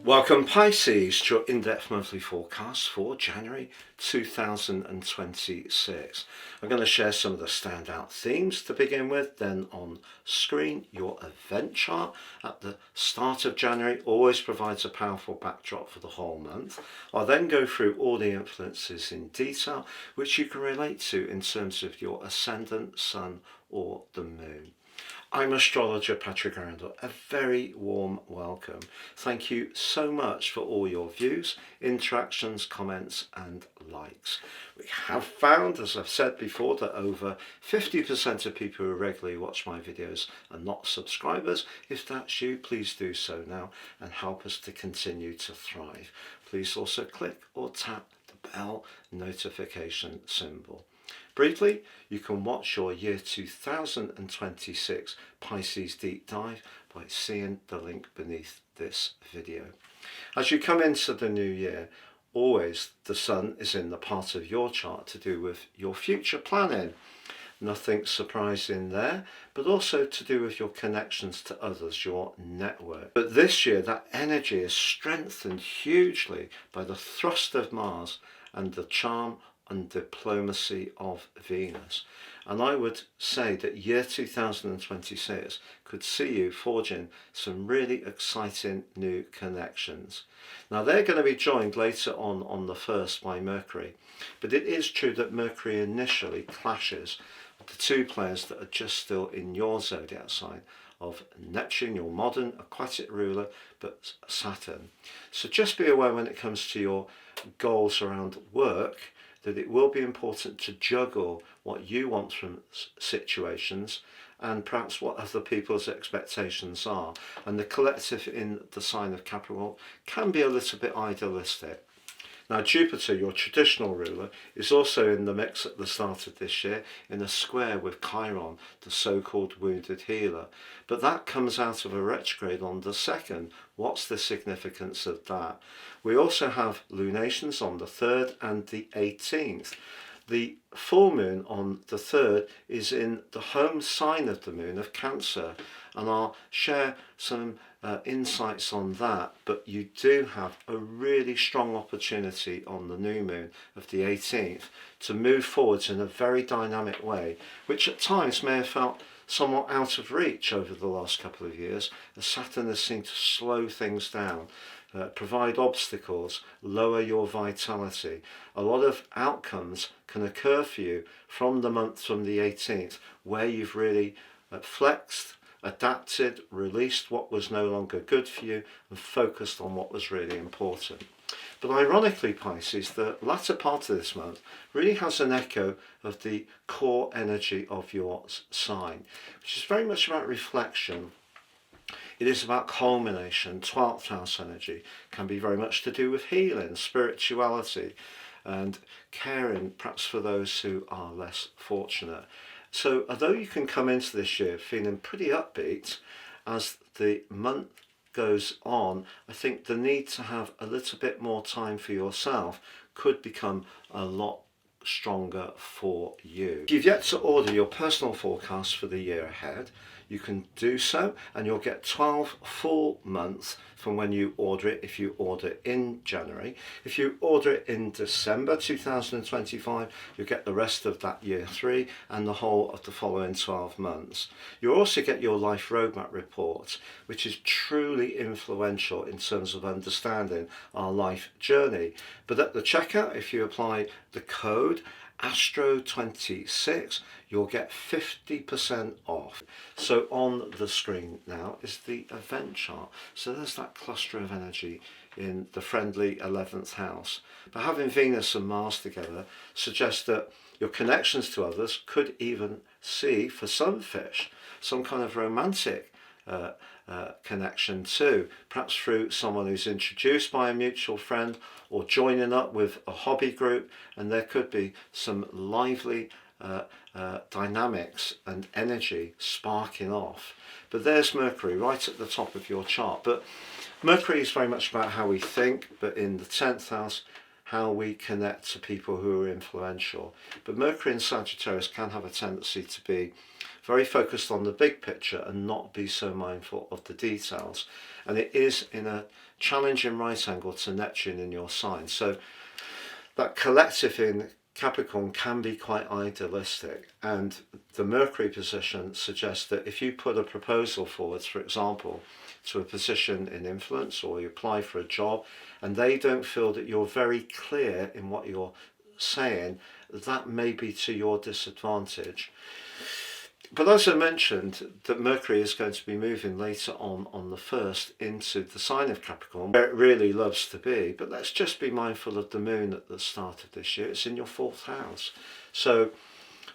Welcome Pisces to your in-depth monthly forecast for January 2026. I'm going to share some of the standout themes to begin with. Then on screen, your event chart at the start of January always provides a powerful backdrop for the whole month. I'll then go through all the influences in detail, which you can relate to in terms of your ascendant, sun or the moon. I'm astrologer Patrick Arundell. A very warm welcome. Thank you so much for all your views, interactions, comments and likes. We have found, as I've said before, that over 50% of people who regularly watch my videos are not subscribers. If that's you, please do so now and help us to continue to thrive. Please also click or tap the bell notification symbol. Briefly, you can watch your year 2026 Pisces deep dive by seeing the link beneath this video. As you come into the new year, always the sun is in the part of your chart to do with your future planning. Nothing surprising there, but also to do with your connections to others, your network. But this year, that energy is strengthened hugely by the thrust of Mars and the charm and diplomacy of Venus. And I would say that year 2026 could see you forging some really exciting new connections. Now they're going to be joined later on the 1st by Mercury, but it is true that Mercury initially clashes with the two players that are just still in your zodiac sign of Neptune, your modern aquatic ruler, but Saturn. So just be aware when it comes to your goals around work, that it will be important to juggle what you want from situations and perhaps what other people's expectations are. And the collective in the sign of Capricorn can be a little bit idealistic. Now Jupiter, your traditional ruler, is also in the mix at the start of this year in a square with Chiron, the so-called wounded healer. But that comes out of a retrograde on the 2nd. What's the significance of that? We also have lunations on the 3rd and the 18th. The full moon on the 3rd is in the home sign of the moon of Cancer, and I'll share some insights on that. But you do have a really strong opportunity on the new moon of the 18th to move forwards in a very dynamic way, which at times may have felt somewhat out of reach over the last couple of years, as Saturn has seemed to slow things down, provide obstacles, lower your vitality. A lot of outcomes can occur for you from the month from the 18th where you've really flexed, adapted, released what was no longer good for you and focused on what was really important. But ironically, Pisces, the latter part of this month really has an echo of the core energy of your sign, which is very much about reflection. It is about culmination. 12th house energy can be very much to do with healing, spirituality and caring perhaps for those who are less fortunate. So although you can come into this year feeling pretty upbeat, as the month goes on, I think the need to have a little bit more time for yourself could become a lot stronger for you. If you've yet to order your personal forecast for the year ahead, you can do so and you'll get 12 full months from when you order it if you order in January. If you order it in December 2025, you'll get the rest of that year 3 and the whole of the following 12 months. You'll also get your life roadmap report, which is truly influential in terms of understanding our life journey. But at the checkout, if you apply the code Astro26, you'll get 50% off. So on the screen now is the event chart. So there's that cluster of energy in the friendly 11th house. But having Venus and Mars together suggests that your connections to others could even see, for some fish, some kind of romantic connection too, perhaps through someone who's introduced by a mutual friend or joining up with a hobby group, and there could be some lively dynamics and energy sparking off. But there's Mercury right at the top of your chart. But Mercury is very much about how we think, but in the 10th house, how we connect to people who are influential. But Mercury in Sagittarius can have a tendency to be very focused on the big picture and not be so mindful of the details. And it is in a challenging right angle to Neptune in your sign. So that collective in Capricorn can be quite idealistic, and the Mercury position suggests that if you put a proposal forward, for example, to a position in influence, or you apply for a job and they don't feel that you're very clear in what you're saying, that may be to your disadvantage. But as I mentioned, that Mercury is going to be moving later on the 1st into the sign of Capricorn, where it really loves to be. But let's just be mindful of the moon at the start of this year. It's in your 4th house. So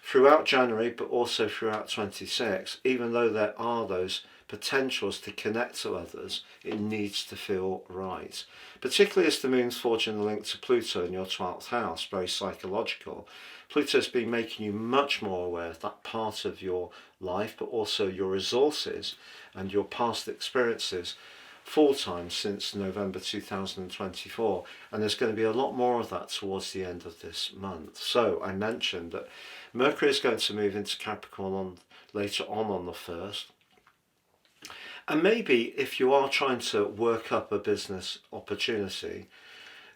throughout January, but also throughout 26, even though there are those potentials to connect to others, it needs to feel right. Particularly as the moon's forging the link to Pluto in your 12th house, very psychological. Pluto's been making you much more aware of that part of your life, but also your resources and your past experiences full time since November 2024. And there's going to be a lot more of that towards the end of this month. So I mentioned that Mercury is going to move into Capricorn later on the 1st. And maybe if you are trying to work up a business opportunity,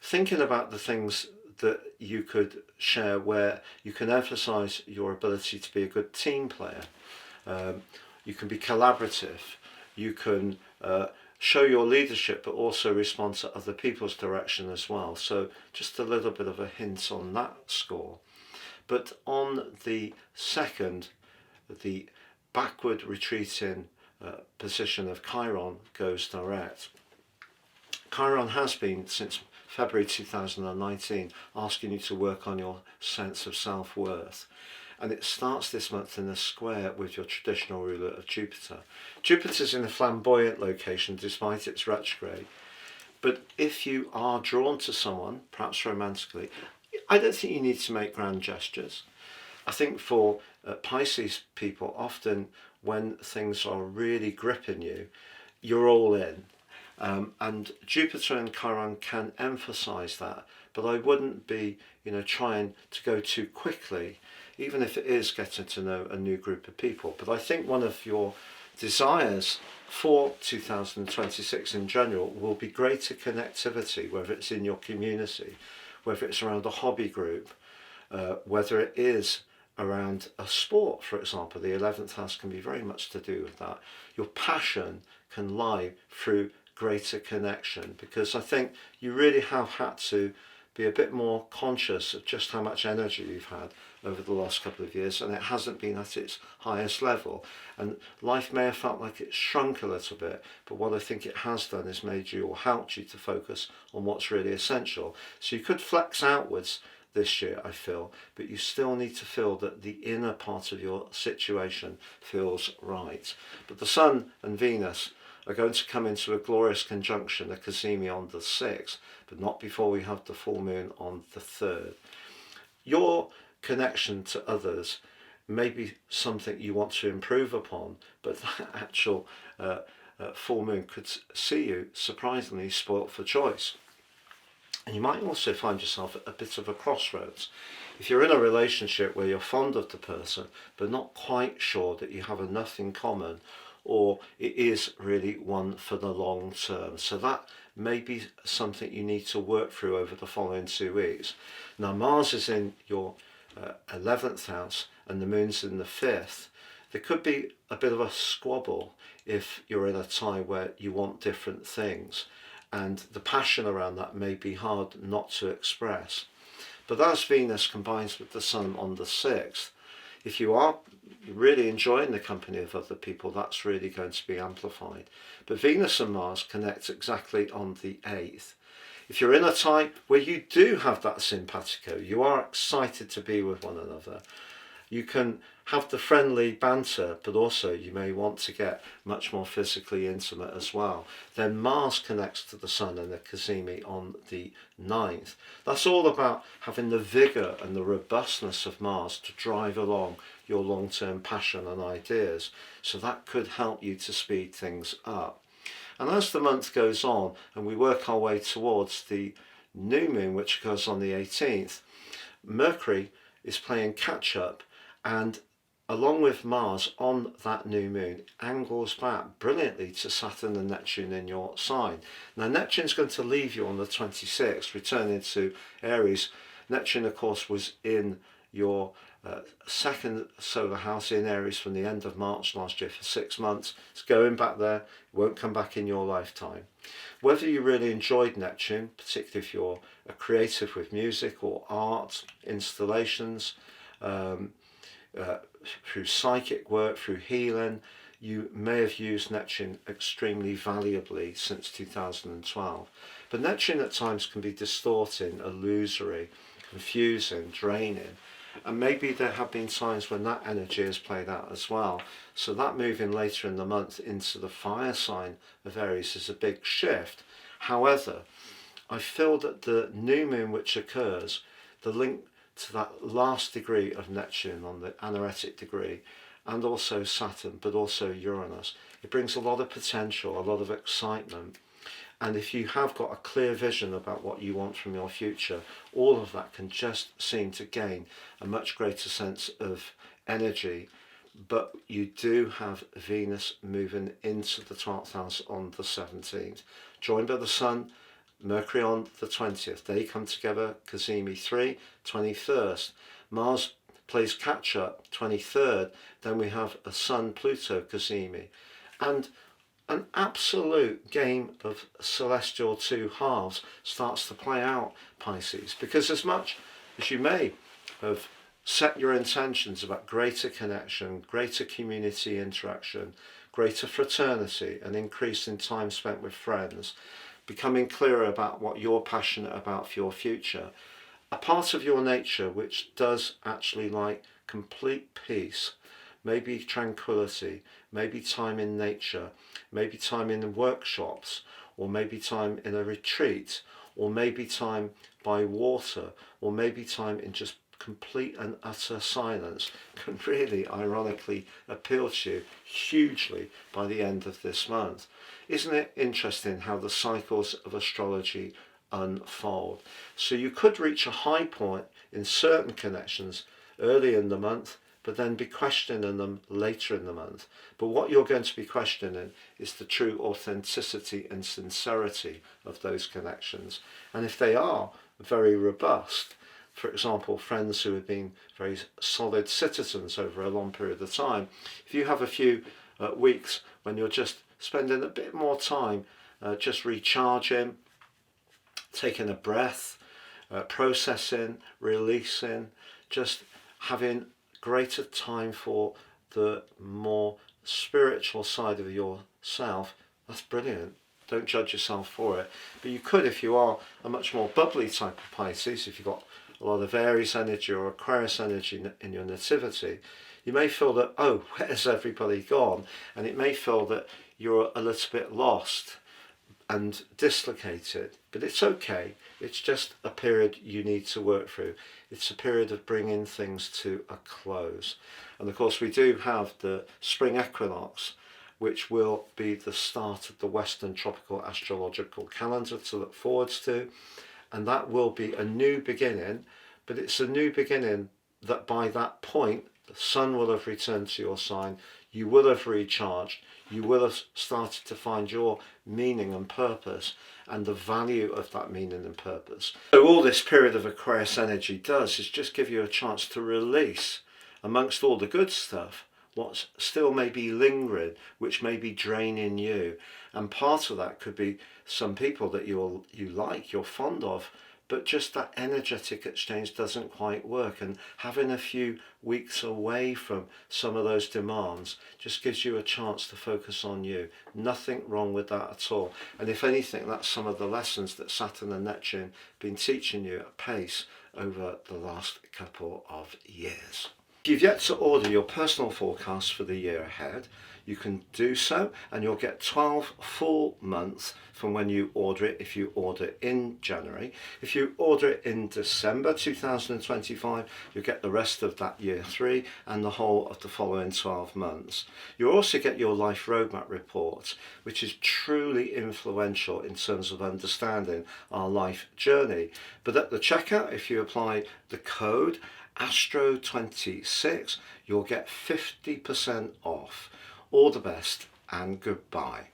thinking about the things that you could share where you can emphasize your ability to be a good team player. You can be collaborative. You can show your leadership, but also respond to other people's direction as well. So just a little bit of a hint on that score. But on the 2nd, the backward retreating position of Chiron goes direct. Chiron has been, since February 2019, asking you to work on your sense of self-worth. And it starts this month in a square with your traditional ruler of Jupiter. Jupiter's in a flamboyant location despite its retrograde. But if you are drawn to someone, perhaps romantically, I don't think you need to make grand gestures. I think for Pisces people, often when things are really gripping you, you're all in. And Jupiter and Chiron can emphasize that, but I wouldn't be, trying to go too quickly, even if it is getting to know a new group of people. But I think one of your desires for 2026 in general will be greater connectivity, whether it's in your community, whether it's around a hobby group, whether it is around a sport, for example. The 11th house can be very much to do with that. Your passion can lie through greater connection, because I think you really have had to be a bit more conscious of just how much energy you've had over the last couple of years, and it hasn't been at its highest level, and life may have felt like it's shrunk a little bit, but what I think it has done is made you, or helped you, to focus on what's really essential. So you could flex outwards this year, I feel, but you still need to feel that the inner part of your situation feels right. But the Sun and Venus are going to come into a glorious conjunction, a cazimi, on the 6th, but not before we have the full moon on the 3rd. Your connection to others may be something you want to improve upon, but that actual full moon could see you surprisingly spoilt for choice. And you might also find yourself at a bit of a crossroads. If you're in a relationship where you're fond of the person, but not quite sure that you have enough in common, or it is really one for the long term. So that may be something you need to work through over the following 2 weeks. Now, Mars is in your 11th house and the moon's in the 5th. There could be a bit of a squabble if you're in a tie where you want different things, and the passion around that may be hard not to express. But as Venus combines with the Sun on the 6th, if you are really enjoying the company of other people, that's really going to be amplified. But Venus and Mars connect exactly on the 8th. If you're in a tie where you do have that simpatico, you are excited to be with one another, you can have the friendly banter, but also you may want to get much more physically intimate as well. Then Mars connects to the Sun and the cazimi on the 9th. That's all about having the vigour and the robustness of Mars to drive along your long-term passion and ideas. So that could help you to speed things up. And as the month goes on and we work our way towards the new moon, which occurs on the 18th, Mercury is playing catch up, and along with Mars on that new moon, angles back brilliantly to Saturn and Neptune in your sign. Now Neptune's going to leave you on the 26th, returning to Aries. Neptune, of course, was in your second solar house in Aries from the end of March last year for 6 months. It's going back there, it won't come back in your lifetime. Whether you really enjoyed Neptune, particularly if you're a creative with music or art, installations, through psychic work, through healing, you may have used Neptune extremely valuably since 2012. But Neptune at times can be distorting, illusory, confusing, draining. And maybe there have been times when that energy has played out as well. So that moving later in the month into the fire sign of Aries is a big shift. However, I feel that the new moon which occurs, the link to that last degree of Neptune on the anaretic degree, and also Saturn, but also Uranus, it brings a lot of potential, a lot of excitement. And if you have got a clear vision about what you want from your future, all of that can just seem to gain a much greater sense of energy. But you do have Venus moving into the 12th house on the 17th, joined by the Sun, Mercury on the 20th. They come together, Cazimi 3, 21st. Mars plays catch up, 23rd. Then we have a Sun, Pluto, Cazimi. And an absolute game of celestial two halves starts to play out, Pisces, because as much as you may have set your intentions about greater connection, greater community interaction, greater fraternity, an increase in time spent with friends, becoming clearer about what you're passionate about for your future, a part of your nature which does actually like complete peace, maybe tranquility, maybe time in nature, maybe time in workshops, or maybe time in a retreat, or maybe time by water, or maybe time in just complete and utter silence, can really ironically appeal to you hugely by the end of this month. Isn't it interesting how the cycles of astrology unfold? So you could reach a high point in certain connections early in the month, but then be questioning them later in the month. But what you're going to be questioning is the true authenticity and sincerity of those connections. And if they are very robust, for example, friends who have been very solid citizens over a long period of time, if you have a few weeks when you're just spending a bit more time just recharging, taking a breath, processing, releasing, just having greater time for the more spiritual side of yourself, that's brilliant. Don't judge yourself for it. But you could, if you are a much more bubbly type of Pisces, if you've got a lot of Aries energy or Aquarius energy in your nativity, you may feel that, oh, where's everybody gone? And it may feel that you're a little bit lost and dislocated, but it's okay. It's just a period you need to work through. It's a period of bringing things to a close. And of course we do have the spring equinox, which will be the start of the Western tropical astrological calendar to look forwards to. And that will be a new beginning, but it's a new beginning that by that point, the sun will have returned to your sign, you will have recharged, you will have started to find your meaning and purpose and the value of that meaning and purpose. So all this period of Aquarius energy does is just give you a chance to release, amongst all the good stuff, what's still may be lingering, which may be draining you. And part of that could be some people that you like, you're fond of, but just that energetic exchange doesn't quite work. And having a few weeks away from some of those demands just gives you a chance to focus on you. Nothing wrong with that at all. And if anything, that's some of the lessons that Saturn and Neptune have been teaching you at pace over the last couple of years. If you've yet to order your personal forecast for the year ahead, you can do so, and you'll get 12 full months from when you order it if you order in January. If you order it in December 2025, you'll get the rest of that year 3 and the whole of the following 12 months. You'll also get your life roadmap report, which is truly influential in terms of understanding our life journey. But at the checkout, if you apply the code ASTRO26, you'll get 50% off. All the best and goodbye.